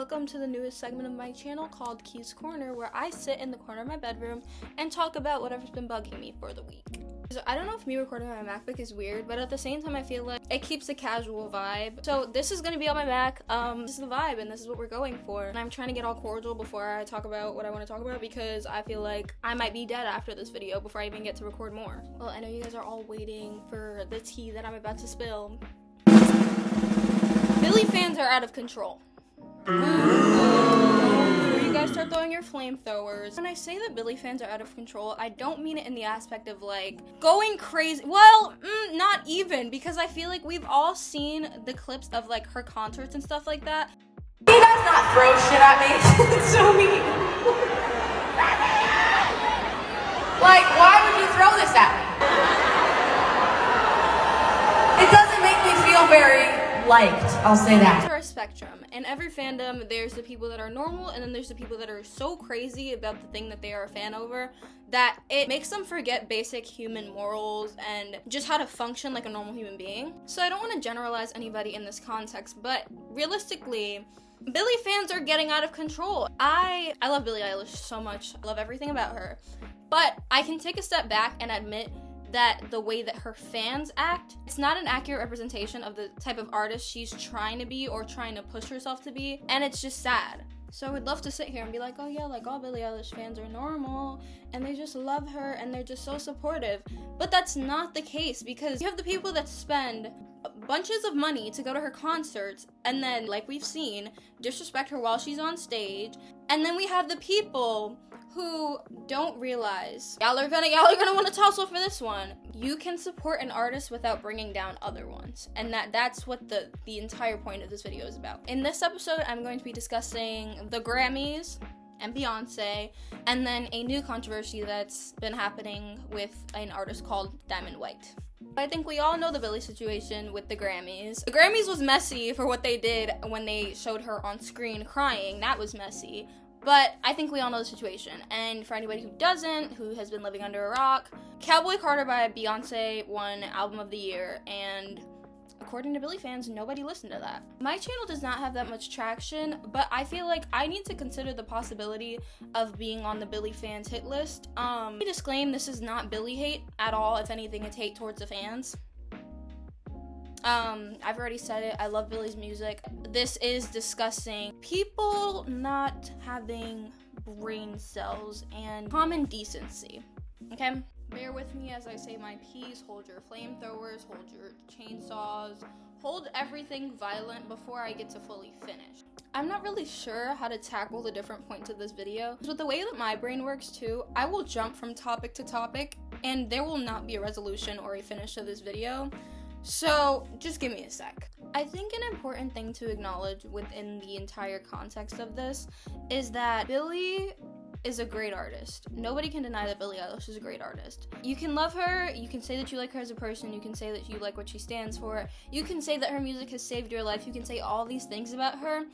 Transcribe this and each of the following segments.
welcome to the newest segment of my channel called Key's Corner, where I sit in the corner of my bedroom and talk about whatever's been bugging me for the week. So I don't know if me recording on my MacBook is weird, but at the same time I feel like it keeps a casual vibe. So this is gonna be on my Mac. This is the vibe and this is what we're going for. And I'm trying to get all cordial before I talk about what I want to talk about because I feel like I might be dead after this video before I even get to record more. Well, I know you guys are all waiting for the tea that I'm about to spill. Billie fans are out of control. Before you guys start throwing your flamethrowers. When I say that Billie fans are out of control, I don't mean it in the aspect of like going crazy. Well, not even, because I feel like we've all seen the clips of like her concerts and stuff like that. He does not throw shit at me. It's so mean. Like, why would you throw this at me? It doesn't make me feel very liked, I'll say that. There are a spectrum. In every fandom, there's the people that are normal, and then there's the people that are so crazy about the thing that they are a fan over that it makes them forget basic human morals and just how to function like a normal human being. So I don't want to generalize anybody in this context, but realistically, Billie fans are getting out of control. I love Billie Eilish so much. I love everything about her. But I can take a step back and admit that the way that her fans act, it's not an accurate representation of the type of artist she's trying to be or trying to push herself to be, and it's just sad. So I would love to sit here and be like, oh yeah, like all Billie Eilish fans are normal and they just love her and they're just so supportive. But that's not the case, because you have the people that spend bunches of money to go to her concerts and then, like we've seen, disrespect her while she's on stage. And then we have the people who don't realize, y'all are gonna want to tussle for this one. You can support an artist without bringing down other ones, and that's what the entire point of this video is about. In this episode, I'm going to be discussing the Grammys and Beyonce, and then a new controversy that's been happening with an artist called Diamond White. I think we all know the Billie situation with the Grammys. The Grammys was messy for what they did when they showed her on screen crying. That was messy. But I think we all know the situation. And for anybody who doesn't, who has been living under a rock, Cowboy Carter by Beyonce won Album of the Year, and according to Billie fans, nobody listened to that. My channel does not have that much traction, but I feel like I need to consider the possibility of being on the Billie fans hit list. Let me disclaim, this is not Billie hate at all. If anything, it's hate towards the fans. I've already said it, I love Billie's music. This is discussing people not having brain cells and common decency, okay? Bear with me as I say my piece. Hold your flamethrowers, hold your chainsaws, hold everything violent before I get to fully finish. I'm not really sure how to tackle the different points of this video. With the way that my brain works too, I will jump from topic to topic and there will not be a resolution or a finish to this video. So just give me a sec. I think an important thing to acknowledge within the entire context of this is that Billie is a great artist. Nobody can deny that Billie Eilish is a great artist. You can love her, you can say that you like her as a person, you can say that you like what she stands for, you can say that her music has saved your life, you can say all these things about her,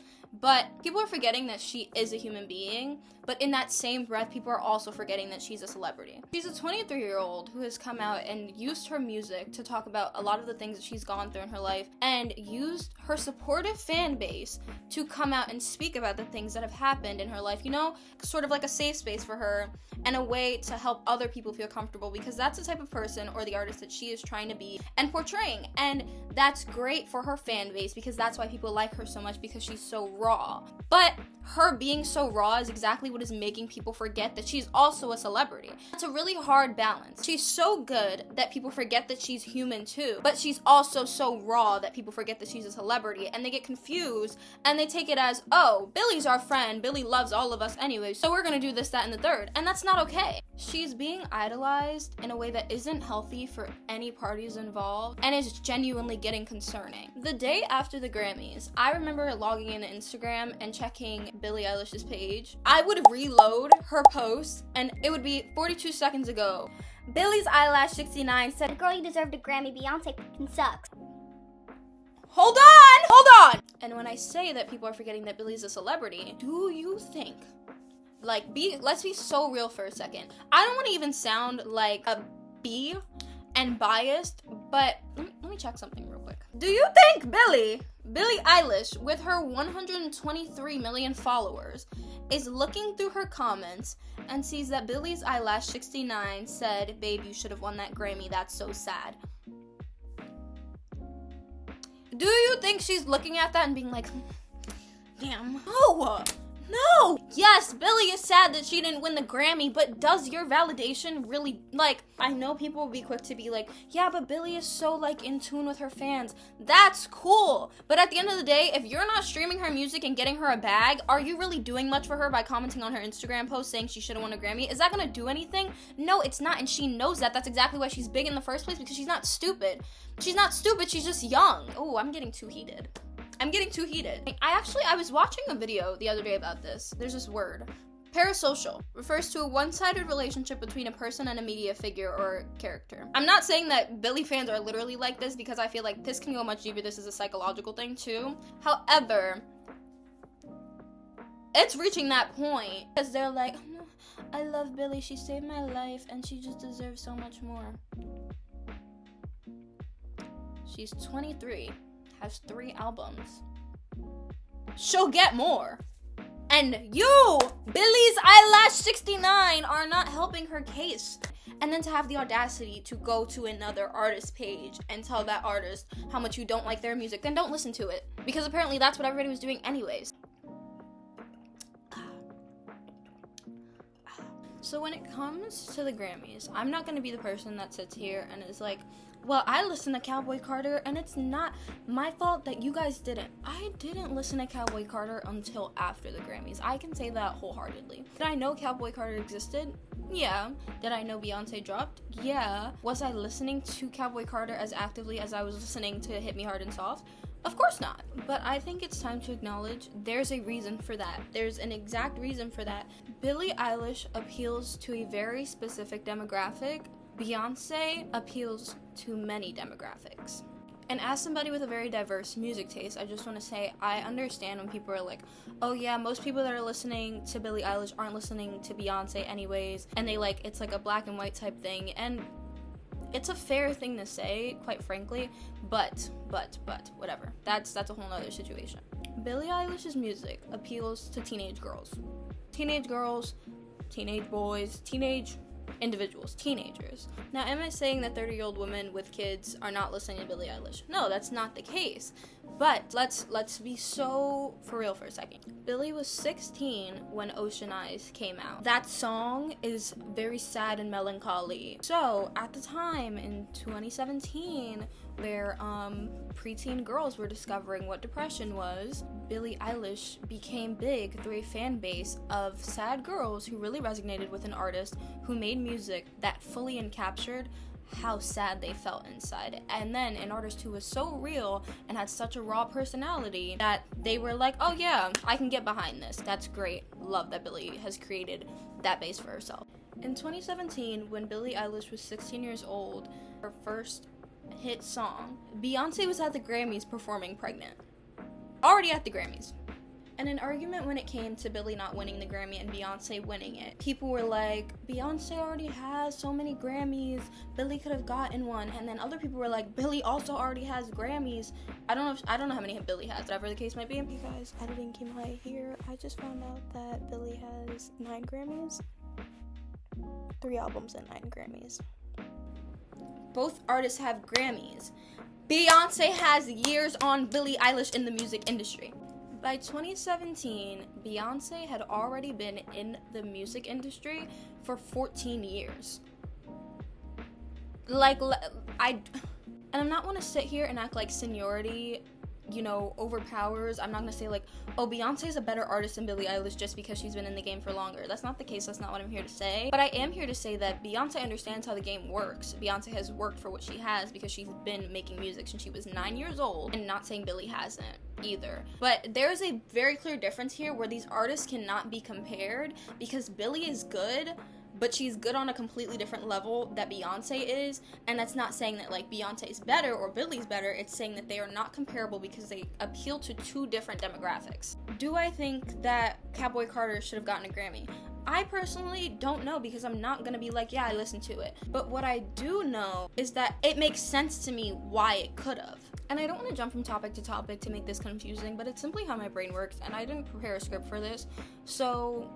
but people are forgetting that she is a human being. But in that same breath, people are also forgetting that she's a celebrity. She's a 23-year-old who has come out and used her music to talk about a lot of the things that she's gone through in her life, and used her supportive fan base to come out and speak about the things that have happened in her life, you know, sort of like a safe space for her and a way to help other people feel comfortable, because that's the type of person or the artist that she is trying to be and portraying. And that's great for her fan base, because that's why people like her so much, because she's so raw. But her being so raw is exactly what is making people forget that she's also a celebrity. It's a really hard balance. She's so good that people forget that she's human too, but she's also so raw that people forget that she's a celebrity, and they get confused and they take it as, oh, Billie's our friend, Billie loves all of us anyway, so we're gonna do this, that, and the third, and that's not okay. She's being idolized in a way that isn't healthy for any parties involved, and is genuinely getting concerning. The day after the Grammys, I remember logging into Instagram and checking Billie Eilish's page. I would reload her post and it would be 42 seconds ago. Billie's eyelash 69 said, "Girl, you deserved a Grammy. Beyonce fucking sucks." Hold on! And when I say that people are forgetting that Billie's a celebrity, do you think, like, let's be so real for a second. I don't want to even sound like a bee and biased, but let me check something real quick. Do you think Billie Billie Eilish, with her 123 million followers, is looking through her comments and sees that Billie's Eyelash 69 said, "Babe, you should have won that Grammy. That's so sad." Do you think she's looking at that and being like, damn, no. Yes, Billie is sad that she didn't win the Grammy, but does your validation really, like, I know people will be quick to be like, yeah, but Billie is so, like, in tune with her fans. That's cool. But at the end of the day, if you're not streaming her music and getting her a bag, are you really doing much for her by commenting on her Instagram post saying she should have won a Grammy? Is that gonna do anything? No, it's not, and she knows that. That's exactly why she's big in the first place, because she's not stupid. She's not stupid, she's just young. Oh, I'm getting too heated. I was watching a video the other day about this. There's this word. Parasocial refers to a one-sided relationship between a person and a media figure or character. I'm not saying that Billie fans are literally like this, because I feel like this can go much deeper. This is a psychological thing too. However, it's reaching that point because they're like, oh, no, I love Billie, she saved my life and she just deserves so much more. She's 23, has 3 albums. She'll get more. And you, Billie's Eyelash 69, are not helping her case. And then to have the audacity to go to another artist's page and tell that artist how much you don't like their music, then don't listen to it. Because apparently that's what everybody was doing anyways. So when it comes to the Grammys, I'm not going to be the person that sits here and is like, well, I listened to Cowboy Carter, and it's not my fault that you guys didn't. I didn't listen to Cowboy Carter until after the Grammys. I can say that wholeheartedly. Did I know Cowboy Carter existed? Yeah. Did I know Beyonce dropped? Yeah. Was I listening to Cowboy Carter as actively as I was listening to Hit Me Hard and Soft? Of course not. But I think it's time to acknowledge there's a reason for that. There's an exact reason for that. Billie Eilish appeals to a very specific demographic. Beyonce appeals to many demographics. And as somebody with a very diverse music taste, I just want to say I understand when people are like, oh yeah, most people that are listening to Billie Eilish aren't listening to Beyonce anyways, and it's like a black and white type thing, and it's a fair thing to say, quite frankly, but whatever. That's a whole nother situation. Billie Eilish's music appeals to teenage girls, teenage boys, teenage individuals, teenagers. Now, am I saying that 30-year-old women with kids are not listening to Billie Eilish? No, that's not the case. But let's be so for real for a second. Billie was 16 when Ocean Eyes came out. That song is very sad and melancholy. So, at the time in 2017, where preteen girls were discovering what depression was, Billie Eilish became big through a fan base of sad girls who really resonated with an artist who made music that fully encaptured how sad they felt inside. And then an artist who was so real and had such a raw personality that they were like, oh yeah, I can get behind this. That's great. Love that Billie has created that base for herself. In 2017, when Billie Eilish was 16 years old, her first hit song, Beyonce was at the Grammys performing pregnant. Already at the Grammys. And an argument when it came to Billie not winning the Grammy and Beyonce winning it. People were like, Beyonce already has so many Grammys, Billie could have gotten one. And then other people were like, Billie also already has Grammys. I don't know how many Billie has, whatever the case might be. You guys, editing came high here. I just found out that Billie has 9 Grammys. 3 albums and 9 Grammys. Both artists have Grammys. Beyonce has years on Billie Eilish in the music industry. By 2017, Beyonce had already been in the music industry for 14 years. And I'm not want to sit here and act like seniority, overpowers. I'm not going to say oh, Beyonce's a better artist than Billie Eilish just because she's been in the game for longer. That's not the case. That's not what I'm here to say. But I am here to say that Beyonce understands how the game works. Beyonce has worked for what she has because she's been making music since she was 9 years old, and not saying Billie hasn't either. But there's a very clear difference here where these artists cannot be compared because Billie is good, but she's good on a completely different level that Beyonce is, and that's not saying that Beyonce's better or Billie's better. It's saying that they are not comparable because they appeal to 2 different demographics. Do I think that Cowboy Carter should have gotten a Grammy? I personally don't know because I'm not gonna be yeah, I listened to it. But what I do know is that it makes sense to me why it could have. And I don't want to jump from topic to topic to make this confusing, but it's simply how my brain works, and I didn't prepare a script for this, so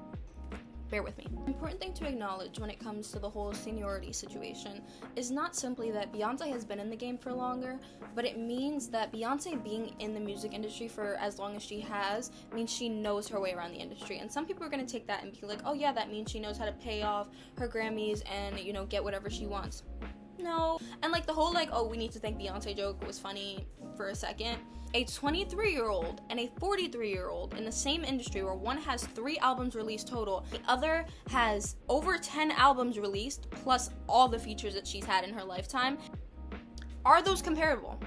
bear with me. The important thing to acknowledge when it comes to the whole seniority situation is not simply that Beyonce has been in the game for longer, but it means that Beyonce being in the music industry for as long as she has means she knows her way around the industry. And some people are going to take that and be like, oh yeah, that means she knows how to pay off her Grammys and, you know, get whatever she wants. No. And like the whole like, oh, we need to thank Beyonce joke was funny for a second. A 23-year-old and a 43-year-old in the same industry where one has 3 albums released total, the other has over 10 albums released, plus all the features that she's had in her lifetime. Are those comparable?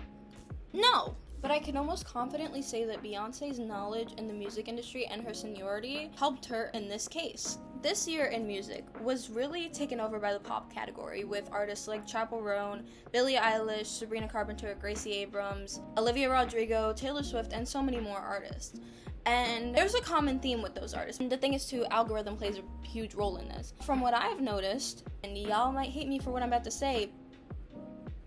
No. But I can almost confidently say that Beyonce's knowledge in the music industry and her seniority helped her in this case. This year in music was really taken over by the pop category with artists like Chappell Roan, Billie Eilish, Sabrina Carpenter, Gracie Abrams, Olivia Rodrigo, Taylor Swift, and so many more artists. And there's a common theme with those artists. And the thing is too, algorithm plays a huge role in this. From what I've noticed, and y'all might hate me for what I'm about to say,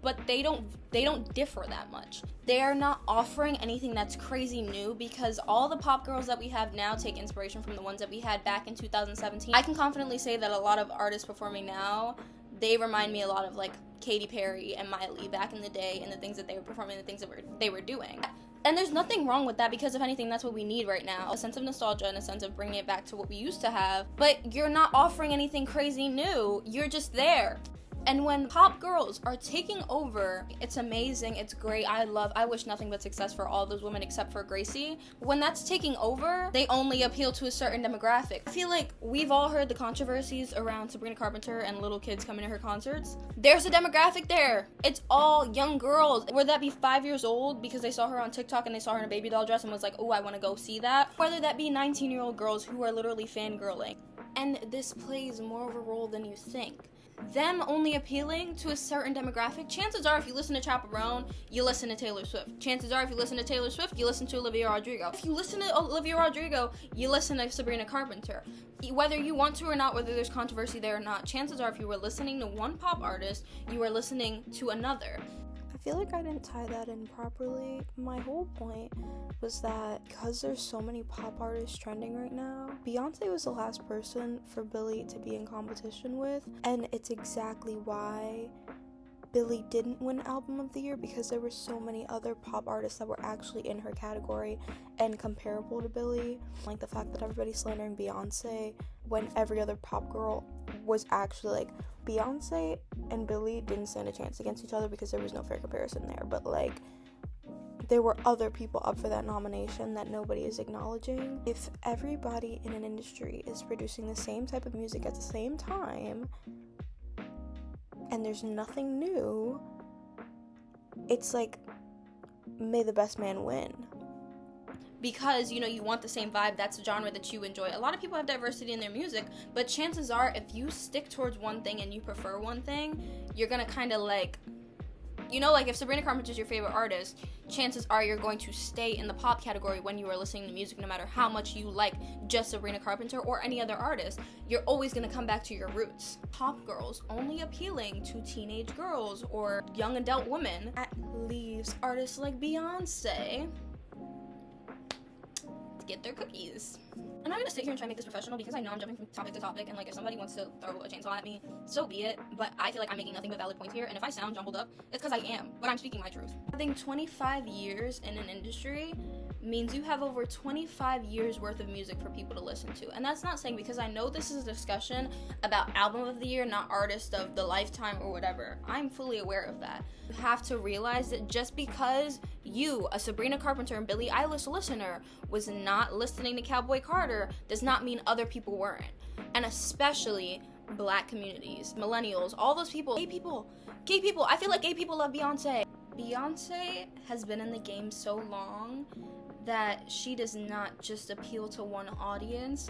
but they don't differ that much. They are not offering anything that's crazy new because all the pop girls that we have now take inspiration from the ones that we had back in 2017. I can confidently say that a lot of artists performing now, they remind me a lot of like Katy Perry and Miley back in the day, and the things that they were performing, the things that they were doing. And there's nothing wrong with that because if anything, that's what we need right now. A sense of nostalgia and a sense of bringing it back to what we used to have. But you're not offering anything crazy new. You're just there. And when pop girls are taking over, it's amazing, it's great, I wish nothing but success for all those women except for Gracie. When that's taking over, they only appeal to a certain demographic. I feel like we've all heard the controversies around Sabrina Carpenter and little kids coming to her concerts. There's a demographic there. It's all young girls. Whether that be 5 years old because they saw her on TikTok and they saw her in a baby doll dress and was like, oh, I want to go see that. Whether that be 19-year-old girls who are literally fangirling. And this plays more of a role than you think. Them only appealing to a certain demographic, chances are if you listen to Chappell Roan, you listen to Taylor Swift. Chances are if you listen to Taylor Swift, you listen to Olivia Rodrigo. If you listen to Olivia Rodrigo, you listen to Sabrina Carpenter. Whether you want to or not, whether there's controversy there or not, chances are if you were listening to one pop artist, you were listening to another. I feel like I didn't tie that in properly. My whole point was that because there's so many pop artists trending right now, Beyonce was the last person for Billie to be in competition with, and it's exactly why Billie didn't win Album of the Year, because there were so many other pop artists that were actually in her category and comparable to Billie. Like the fact that everybody's slandering Beyonce when every other pop girl was actually like, Beyonce and Billie didn't stand a chance against each other because there was no fair comparison there, but like there were other people up for that nomination that nobody is acknowledging. If everybody in an industry is producing the same type of music at the same time and there's nothing new, it's like, may the best man win. Because, you know, you want the same vibe, that's the genre that you enjoy. A lot of people have diversity in their music, but chances are if you stick towards one thing and you prefer one thing, you're gonna kind of like, you know, like if Sabrina Carpenter is your favorite artist, chances are you're going to stay in the pop category when you are listening to music, no matter how much you like just Sabrina Carpenter or any other artist. You're always gonna come back to your roots. Pop girls only appealing to teenage girls or young adult women. That leaves artists like Beyonce get their cookies. I'm not gonna sit here and try to make this professional because I know I'm jumping from topic to topic, and like if somebody wants to throw a chainsaw at me, so be it, but I feel like I'm making nothing but valid points here, and if I sound jumbled up, it's because I am, but I'm speaking my truth. Having 25 years in an industry means you have over 25 years worth of music for people to listen to. And that's not saying, because I know this is a discussion about album of the year, not artist of the lifetime or whatever. I'm fully aware of that. You have to realize that just because you, a Sabrina Carpenter and Billie Eilish listener, was not listening to Cowboy Carter does not mean other people weren't. And especially black communities, millennials, all those people, gay people. I feel like gay people love Beyonce. Beyonce has been in the game so long that she does not just appeal to one audience,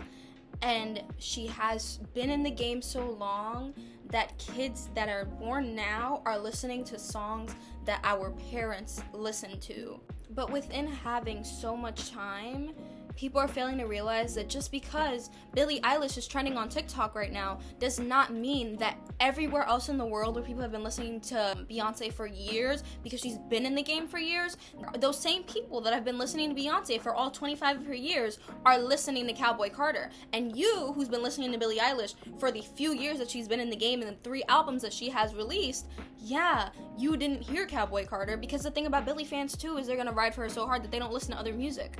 and she has been in the game so long that kids that are born now are listening to songs that our parents listened to. But within having so much time, People are failing to realize that just because Billie Eilish is trending on TikTok right now does not mean that everywhere else in the world where people have been listening to Beyonce for years because she's been in the game for years, those same people that have been listening to Beyonce for all 25 of her years are listening to Cowboy Carter. And you, who's been listening to Billie Eilish for the few years that she's been in the game and the 3 albums that she has released, yeah, you didn't hear Cowboy Carter, because the thing about Billie fans too is they're gonna ride for her so hard that they don't listen to other music.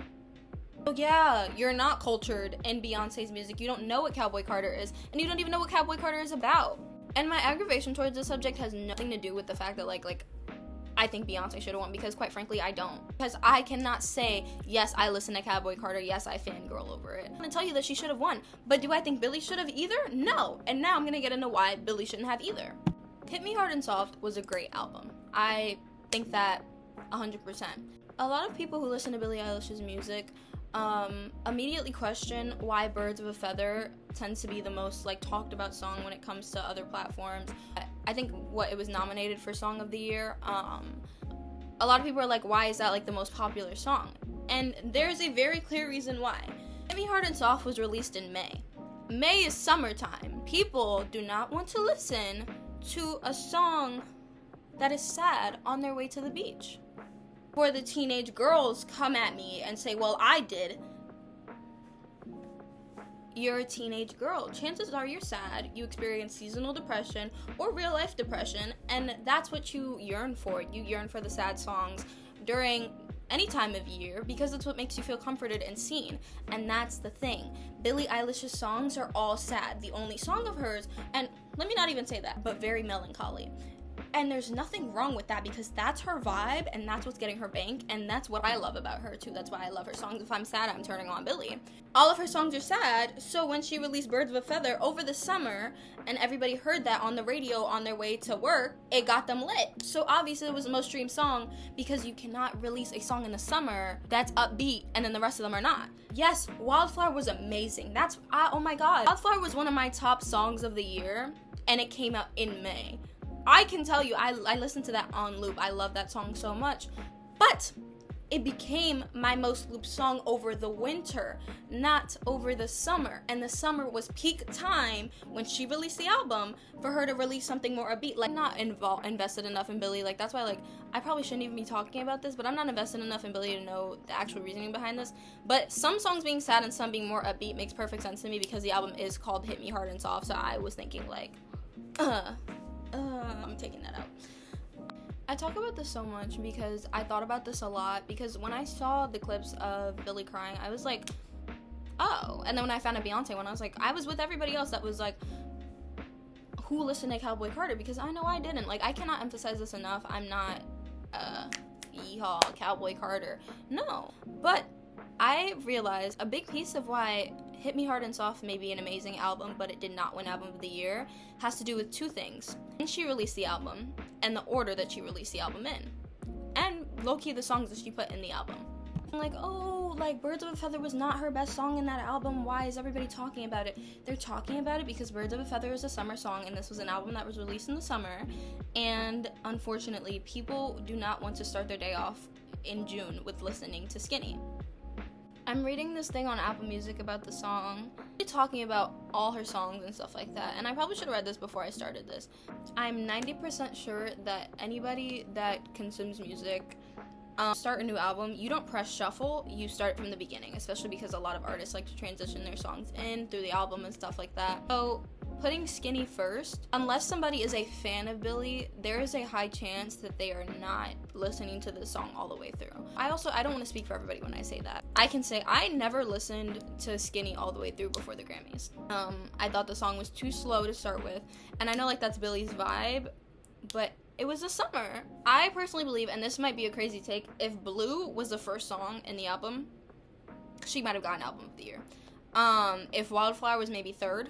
So yeah, you're not cultured in Beyonce's music. You don't know what Cowboy Carter is, and you don't even know what Cowboy Carter is about. And my aggravation towards this subject has nothing to do with the fact that like I think Beyonce should have won, because quite frankly I don't. Because I cannot say, yes, I listen to Cowboy Carter, yes, I fangirl over it. I'm gonna tell you that she should have won, but do I think Billie should have either? No. And now I'm gonna get into why Billie shouldn't have either. Hit Me Hard and Soft was a great album. I think that 100%. A lot of people who listen to Billie Eilish's music immediately question why Birds of a Feather tends to be the most talked about song when it comes to other platforms. I think it was nominated for Song of the Year. A lot of people are like, why is that the most popular song? And there's a very clear reason why. Hit Me Hard and Soft was released in May. May is summertime. People do not want to listen to a song that is sad on their way to the beach. Where the teenage girls come at me and say, well, I did. You're a teenage girl. Chances are you're sad, you experience seasonal depression or real life depression, and that's what you yearn for. You yearn for the sad songs during any time of year because it's what makes you feel comforted and seen. And that's the thing. Billie Eilish's songs are all sad. The only song of hers, and let me not even say that, but very melancholy. And there's nothing wrong with that because that's her vibe and that's what's getting her bank, and that's what I love about her too. That's why I love her songs. If I'm sad, I'm turning on Billie. All of her songs are sad, so when she released Birds of a Feather over the summer and everybody heard that on the radio on their way to work, it got them lit. So obviously it was the most streamed song because you cannot release a song in the summer that's upbeat and then the rest of them are not. Yes, Wildflower was amazing. Oh my god. Wildflower was one of my top songs of the year and it came out in May. I can tell you, I listened to that on loop. I love that song so much. But it became my most looped song over the winter, not over the summer. And the summer was peak time when she released the album for her to release something more upbeat. Not invested enough in Billie. That's why, I probably shouldn't even be talking about this, but I'm not invested enough in Billie to know the actual reasoning behind this. But some songs being sad and some being more upbeat makes perfect sense to me because the album is called Hit Me Hard and Soft. So I was thinking I'm taking that out. I talk about this so much because I thought about this a lot, because when I saw the clips of Billie crying, I was like, oh. And then when I found a Beyonce one, I was like, I was with everybody else that was like, who listened to Cowboy Carter? Because I know I didn't. I cannot emphasize this enough. I'm not, yeehaw, Cowboy Carter. No. But I realized a big piece of why Hit Me Hard and Soft may be an amazing album, but it did not win Album of the Year, has to do with two things. When she released the album, and the order that she released the album in. And low-key the songs that she put in the album. Birds of a Feather was not her best song in that album. Why is everybody talking about it? They're talking about it because Birds of a Feather is a summer song, and this was an album that was released in the summer. And unfortunately, people do not want to start their day off in June with listening to Skinny. I'm reading this thing on Apple Music about the song. They're talking about all her songs and stuff like that, and I probably should have read this before I started this. I'm 90% sure that anybody that consumes music, start a new album, you don't press shuffle, you start from the beginning, especially because a lot of artists like to transition their songs in through the album and stuff like that. So putting Skinny first, unless somebody is a fan of Billie, there is a high chance that they are not listening to this song all the way through. I don't want to speak for everybody when I say that. I can say I never listened to Skinny all the way through before the Grammys. I thought the song was too slow to start with, and I know that's Billie's vibe, but it was the summer. I personally believe, and this might be a crazy take, if Blue was the first song in the album, she might have gotten Album of the Year. If Wildflower was maybe third,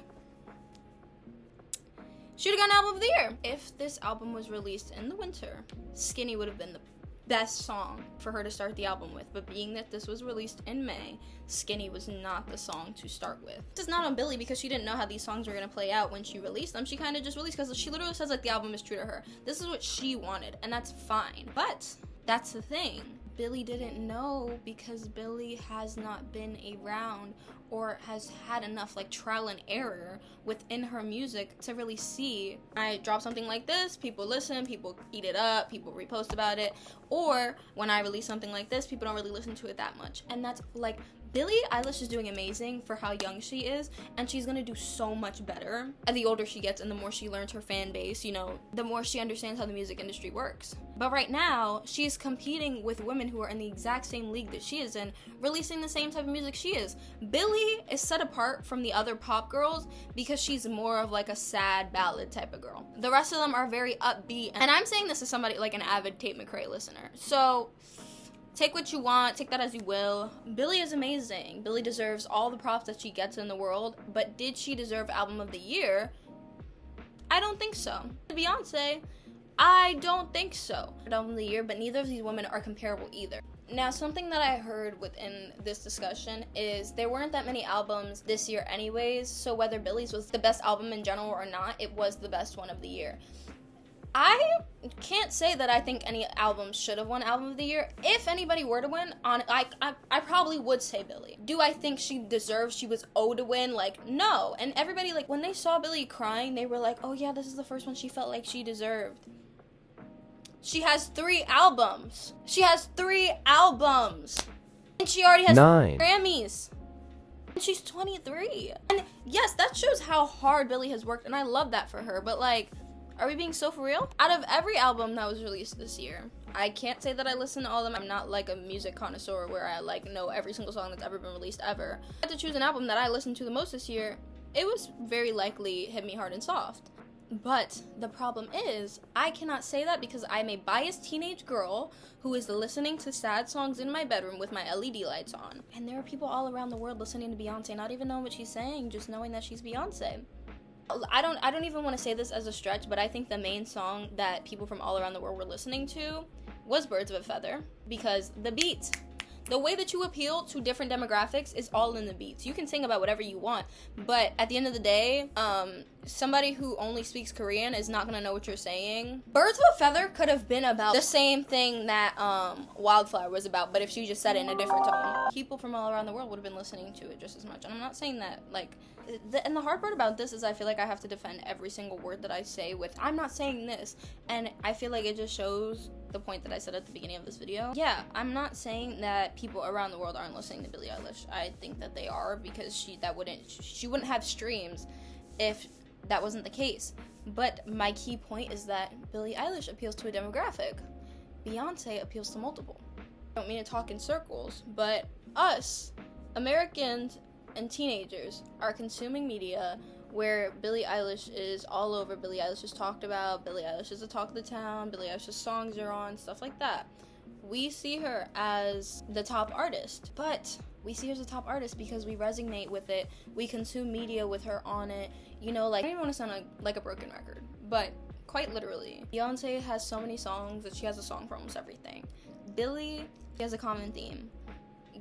she would have gotten Album of the Year. If this album was released in the winter, Skinny would have been the best song for her to start the album with. But being that this was released in May, Skinny was not the song to start with. This is not on Billie because she didn't know how these songs were going to play out when she released them. She kind of just released because she literally says the album is true to her. This is what she wanted, and that's fine. But that's the thing. Billie didn't know because Billie has not been around or has had enough like trial and error within her music to really see. I drop something like this, people listen, people eat it up, people repost about it, or when I release something like this, people don't really listen to it that much. And that's like, Billie Eilish is doing amazing for how young she is, and she's gonna do so much better as the older she gets and the more she learns her fan base, you know, the more she understands how the music industry works. But right now, she's competing with women who are in the exact same league that she is in, releasing the same type of music she is. Billie is set apart from the other pop girls because she's more of like a sad ballad type of girl. The rest of them are very upbeat, and I'm saying this as somebody like an avid Tate McRae listener. So take what you want, take that as you will. Billie is amazing. Billie deserves all the props that she gets in the world, but did she deserve Album of the Year? I don't think so. Beyonce, I don't think so. Album of the Year, but neither of these women are comparable either. Now, something that I heard within this discussion is there weren't that many albums this year anyways, so whether Billie's was the best album in general or not, it was the best one of the year. I can't say that I think any album should have won Album of the Year. If anybody were to win, I probably would say Billie. Do I think she was owed to win? Like, no. And everybody, like, when they saw Billie crying, they were like, oh yeah, this is the first one she felt like she deserved. She has 3 albums. She has 3 albums. And she already has 9 Grammys. And she's 23. And yes, that shows how hard Billie has worked, and I love that for her. But, like, are we being so for real? Out of every album that was released this year, I can't say that I listen to all of them. I'm not like a music connoisseur where I like know every single song that's ever been released ever. If I had to choose an album that I listened to the most this year, it was very likely Hit Me Hard and Soft. But the problem is, I cannot say that because I'm a biased teenage girl who is listening to sad songs in my bedroom with my LED lights on. And there are people all around the world listening to Beyonce, not even knowing what she's saying, just knowing that she's Beyonce. I don't even want to say this as a stretch, but I think the main song that people from all around the world were listening to was Birds of a Feather, because the beats, the way that you appeal to different demographics is all in the beats. You can sing about whatever you want, but at the end of the day, somebody who only speaks Korean is not gonna know what you're saying. Birds of a Feather could have been about the same thing that Wildflower was about, but if she just said it in a different tone, people from all around the world would have been listening to it just as much. And I'm not saying that, like, and the hard part about this is I feel like I have to defend every single word that I say with, I'm not saying this, and I feel like it just shows the point that I said at the beginning of this video. Yeah, I'm not saying that people around the world aren't listening to Billie Eilish. I think that they are, because she wouldn't have streams if that wasn't the case. But my key point is that Billie Eilish appeals to a demographic. Beyonce appeals to multiple. I don't mean to talk in circles, but us, Americans and teenagers, are consuming media where Billie Eilish is all over, Billie Eilish is talked about, Billie Eilish is the talk of the town, Billie Eilish's songs are on, stuff like that. We see her as the top artist, but we see her as a top artist because we resonate with it, we consume media with her on it, you know, like, I don't even want to sound like a broken record, but quite literally, Beyonce has so many songs that she has a song for almost everything. Billie, she has a common theme.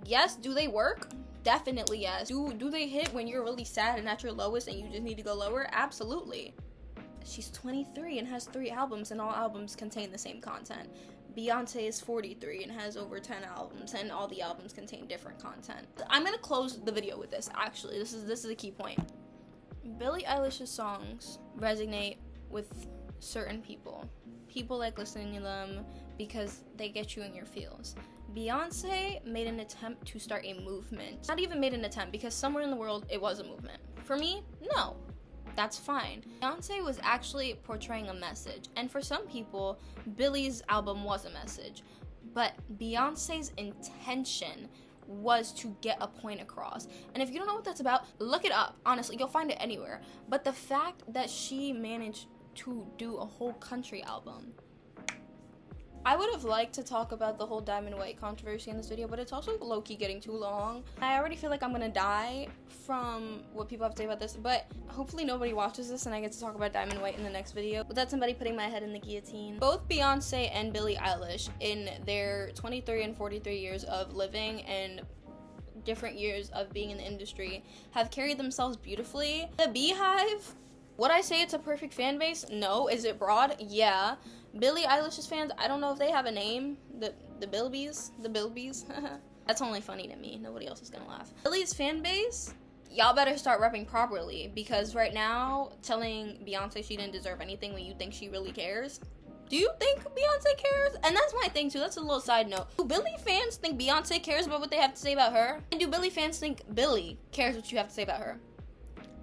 Yes, do they work? Definitely yes. Do they hit when you're really sad and at your lowest and you just need to go lower? Absolutely. She's 23 and has 3 albums, and all albums contain the same content. Beyonce is 43 and has over 10 albums, and all the albums contain different content. I'm gonna close the video with this, actually. This is a key point. Billie Eilish's songs resonate with certain people. People like listening to them because they get you in your feels. Beyonce made an attempt to start a movement. Not even made an attempt, because somewhere in the world it was a movement. For me, no. That's fine. Beyonce was actually portraying a message, and for some people, Billie's album was a message. But Beyonce's intention was to get a point across. And if you don't know what that's about, look it up. Honestly, you'll find it anywhere. But the fact that she managed to do a whole country album, I would have liked to talk about the whole Diamond White controversy in this video, but it's also low-key getting too long. I already feel like I'm gonna die from what people have to say about this, but hopefully nobody watches this and I get to talk about Diamond White in the next video without somebody putting my head in the guillotine. Both Beyonce and Billie Eilish, in their 23 and 43 years of living and different years of being in the industry, have carried themselves beautifully. The Beehive, would I say it's a perfect fan base? No. Is it broad? Yeah. Billie Eilish's fans, I don't know if they have a name. The Bilbies. That's only funny to me. Nobody else is gonna laugh. Billie's fan base, y'all better start repping properly, because right now, telling Beyonce she didn't deserve anything when you think she really cares. Do you think Beyonce cares? And that's my thing too. That's a little side note. Do Billie fans think Beyonce cares about what they have to say about her? And do Billie fans think Billie cares what you have to say about her?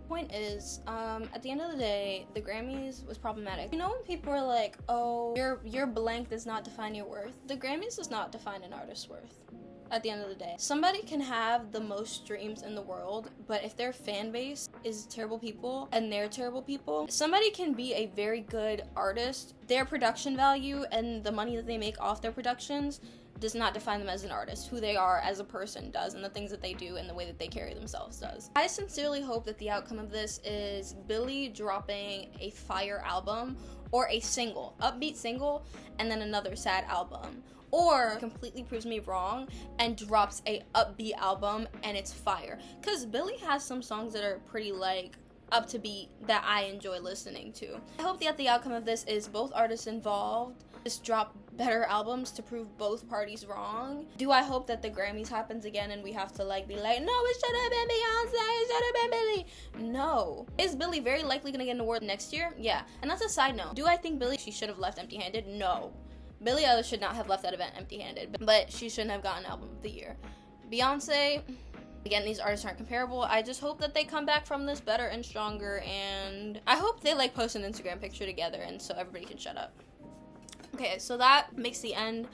Point is, at the end of the day, the Grammys was problematic. You know when people are like, oh, your blank does not define your worth? The Grammys does not define an artist's worth. At the end of the day, somebody can have the most streams in the world, but if their fan base is terrible people and they're terrible people, somebody can be a very good artist. Their production value and the money that they make off their productions does not define them as an artist. Who they are as a person does, and the things that they do and the way that they carry themselves does. I sincerely hope that the outcome of this is Billie dropping a fire album or a single, upbeat single, and then another sad album. Or completely proves me wrong and drops a upbeat album and it's fire. Because Billie has some songs that are pretty like up to beat that I enjoy listening to. I hope that the outcome of this is both artists involved just drop better albums to prove both parties wrong. Do I hope that the Grammys happens again and we have to like be like, no, it should have been Beyonce, it should have been Billie? No. Is Billie very likely gonna get an award next year? Yeah. And that's a side note. Do I think Billie, she should have left empty-handed? No. Billie Eilish should not have left that event empty-handed, but she shouldn't have gotten Album of the Year. Beyonce, again, these artists aren't comparable. I just hope that they come back from this better and stronger, and I hope they like post an Instagram picture together and so everybody can shut up. Okay, so that makes the end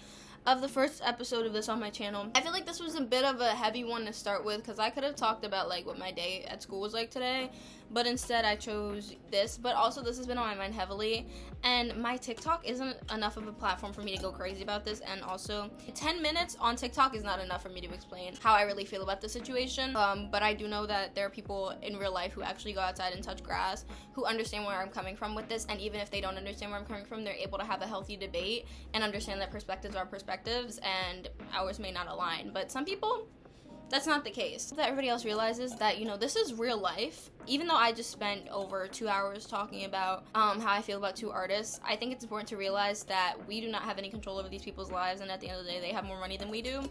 of the first episode of this on my channel. I feel like this was a bit of a heavy one to start with because I could have talked about like what my day at school was like today, but instead I chose this. But also this has been on my mind heavily, and my TikTok isn't enough of a platform for me to go crazy about this, and also 10 minutes on TikTok is not enough for me to explain how I really feel about the situation. But I do know that there are people in real life who actually go outside and touch grass, who understand where I'm coming from with this, and even if they don't understand where I'm coming from, they're able to have a healthy debate and understand that perspectives are perspectives and ours may not align. But some people, that's not the case. That everybody else realizes that, you know, this is real life. Even though I just spent over 2 hours talking about how I feel about two artists, I think it's important to realize that we do not have any control over these people's lives, and at the end of the day, they have more money than we do.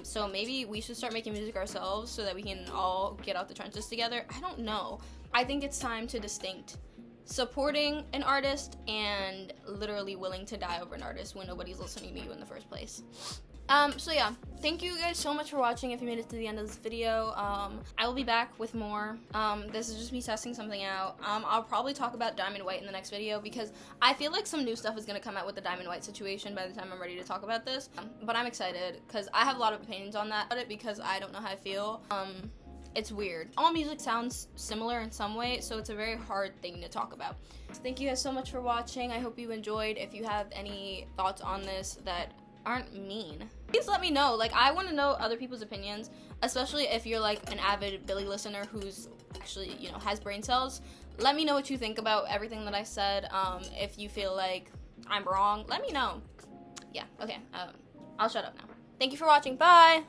So maybe we should start making music ourselves so that we can all get out the trenches together. I don't know. I think it's time to distinct supporting an artist and literally willing to die over an artist when nobody's listening to you in the first place. So yeah, thank you guys so much for watching. If you made it to the end of this video, I will be back with more. This is just me testing something out. I'll probably talk about Diamond White in the next video because I feel like some new stuff is gonna come out with the Diamond White situation by the time I'm ready to talk about this. But I'm excited because I have a lot of opinions on that because I don't know how I feel. It's weird. All music sounds similar in some way, so it's a very hard thing to talk about. Thank you guys so much for watching. I hope you enjoyed. If you have any thoughts on this that aren't mean, please let me know. Like, I want to know other people's opinions, especially if you're like an avid Billie listener who's actually, you know, has brain cells. Let me know what you think about everything that I said. If you feel like I'm wrong, let me know. Yeah, okay, I'll shut up now. Thank you for watching. Bye.